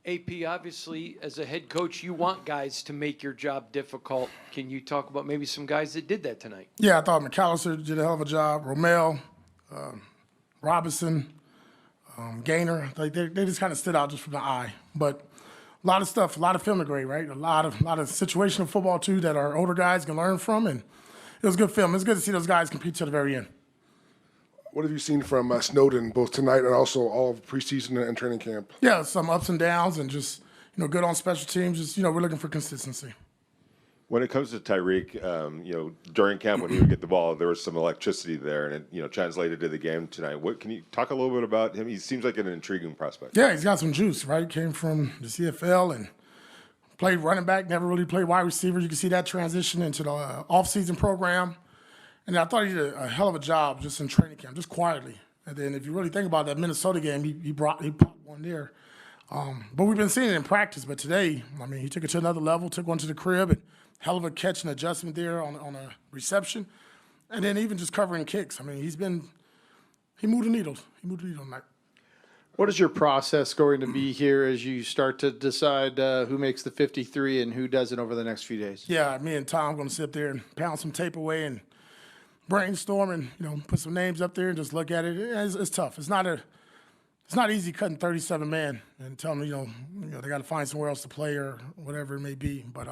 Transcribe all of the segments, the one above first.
AP, obviously, as a head coach, you want guys to make your job difficult. Can you talk about maybe some guys that did that tonight? Yeah, I thought McAllister did a hell of a job. Romel, Robinson, Gaynor, they just kind of stood out just from the eye. But a lot of stuff, a lot of film to grade, right? A lot of situational football, too, that our older guys can learn from. And it was good film. It's good to see those guys compete to the very end. What have you seen from Snowden both tonight and also all of preseason and training camp? Yeah, some ups and downs and just, good on special teams. Just, we're looking for consistency. When it comes to Tyreek, during camp when he would get the ball, there was some electricity there, and it, translated to the game tonight. What can you talk a little bit about him? He seems like an intriguing prospect. Yeah, he's got some juice, right? Came from the CFL and played running back, never really played wide receiver. You can see that transition into the off-season program. And I thought he did a hell of a job just in training camp, just quietly. And then if you really think about that Minnesota game, he popped one there. But we've been seeing it in practice. But today, he took it to another level, took one to the crib, and hell of a catch and adjustment there on a reception. And then even just covering kicks. He moved the needles. He moved the needle tonight. What is your process going to be here as you start to decide who makes the 53 and who doesn't over the next few days? Yeah, me and Tom are going to sit up there and pound some tape away and brainstorm and put some names up there and just look at it. It's tough. It's not easy cutting 37 man and telling them they got to find somewhere else to play or whatever it may be. But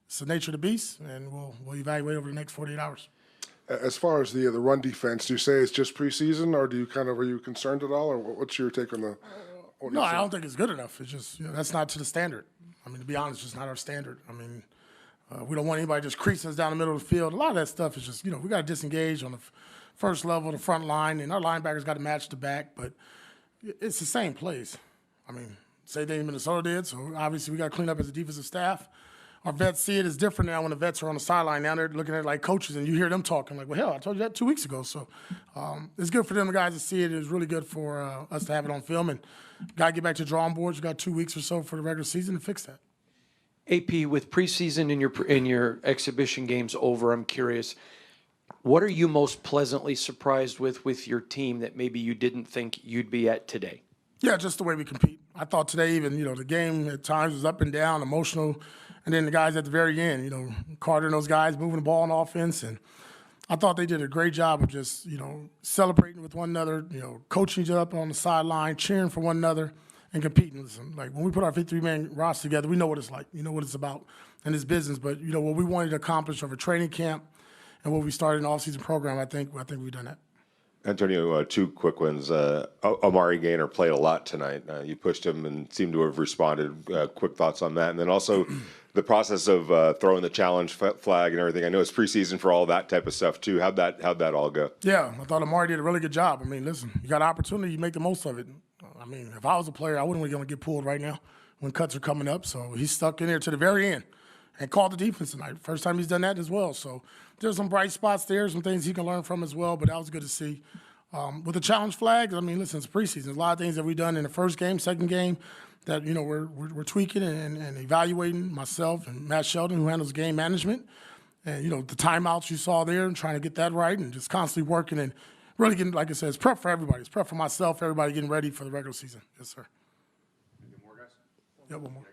it's the nature of the beast, and we'll evaluate over the next 48 hours. As far as the run defense, do you say it's just preseason, or are you concerned at all, or what's your take on the? No, I don't think it's good enough. It's just that's not to the standard. To be honest, it's just not our standard. We don't want anybody just creasing us down the middle of the field. A lot of that stuff is just, we got to disengage on the first level, the front line, and our linebackers got to match the back, but it's the same plays. Same thing Minnesota did, so obviously we got to clean up as a defensive staff. Our vets see it as different now when the vets are on the sideline. Now they're looking at it like coaches, and you hear them talking like, well, hell, I told you that 2 weeks ago. So it's good for them guys to see it. It's really good for us to have it on film, and got to get back to the drawing boards. We got 2 weeks or so for the regular season to fix that. AP, with preseason and your exhibition games over, I'm curious, what are you most pleasantly surprised with your team that maybe you didn't think you'd be at today? Yeah, just the way we compete. I thought today even, the game at times was up and down, emotional, and then the guys at the very end, Carter and those guys moving the ball on offense, and I thought they did a great job of just, celebrating with one another, coaching each other up on the sideline, cheering for one another, and competing. Listen, like when we put our 53-man roster together, we know what it's like. We know what it's about in this business. But what we wanted to accomplish over training camp and what we started in the off-season program, I think we've done that. Antonio, 2 quick ones. Amari Gaynor played a lot tonight. You pushed him and seemed to have responded. Quick thoughts on that, and then also the process of throwing the challenge flag and everything. I know it's preseason for all that type of stuff too. How'd that all go? Yeah, I thought Amari did a really good job. Listen, you got an opportunity, you make the most of it. If I was a player, I wouldn't really want to get pulled right now when cuts are coming up. So he stuck in there to the very end and called the defense tonight. First time he's done that as well. So there's some bright spots there, some things he can learn from as well, but that was good to see. With the challenge flags, listen, it's preseason. There's a lot of things that we've done in the first game, second game that, we're tweaking and evaluating, myself and Matt Sheldon, who handles game management. And, the timeouts you saw there and trying to get that right and just constantly working and really getting, like I said, it's prep for everybody. It's prep for myself, everybody getting ready for the regular season. Yes, sir. Any more guys? Yeah, one more.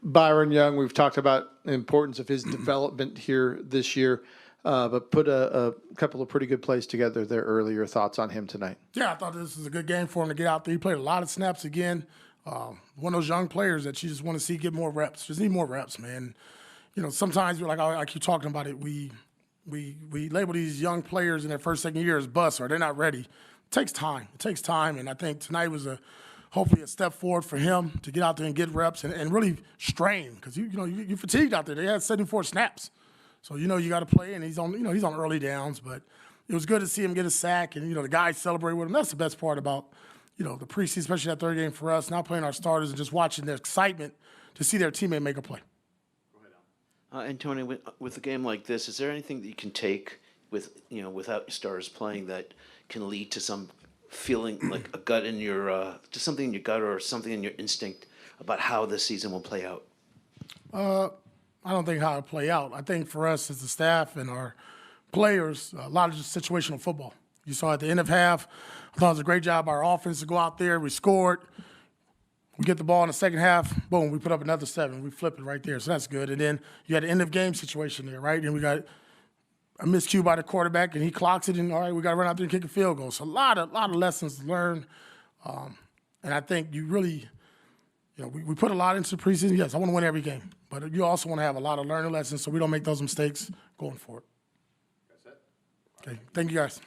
Byron Young, we've talked about the importance of his development here this year, but put a couple of pretty good plays together there earlier. Thoughts on him tonight? Yeah, I thought this was a good game for him to get out there. He played a lot of snaps again. One of those young players that you just want to see get more reps. Just need more reps, man. Sometimes, like I keep talking about it, we label these young players in their first, second year as busts or they're not ready. It takes time. And I think tonight was hopefully a step forward for him to get out there and get reps and really strain because you fatigued out there. They had 74 snaps, so you got to play. And he's on early downs, but it was good to see him get a sack and the guys celebrate with him. That's the best part about the preseason, especially that third game for us. Not playing our starters and just watching their excitement to see their teammate make a play. Antonio, with a game like this, is there anything that you can take with without your stars playing that can lead to some feeling like a gut in your just something in your gut or something in your instinct about how this season will play out? I don't think how it'll play out. I think for us as the staff and our players, a lot of just situational football. You saw at the end of half, I thought it was a great job by our offense to go out there. We scored. We get the ball in the second half, boom, we put up another 7. We flip it right there, so that's good. And then you had an end-of-game situation there, right? And we got a miscue by the quarterback, and he clocks it, and all right, we got to run out there and kick a field goal. So a lot of lessons to learn. And I think you really, we put a lot into the preseason. Yes, I want to win every game. But you also want to have a lot of learning lessons so we don't make those mistakes going forward. Okay, thank you guys.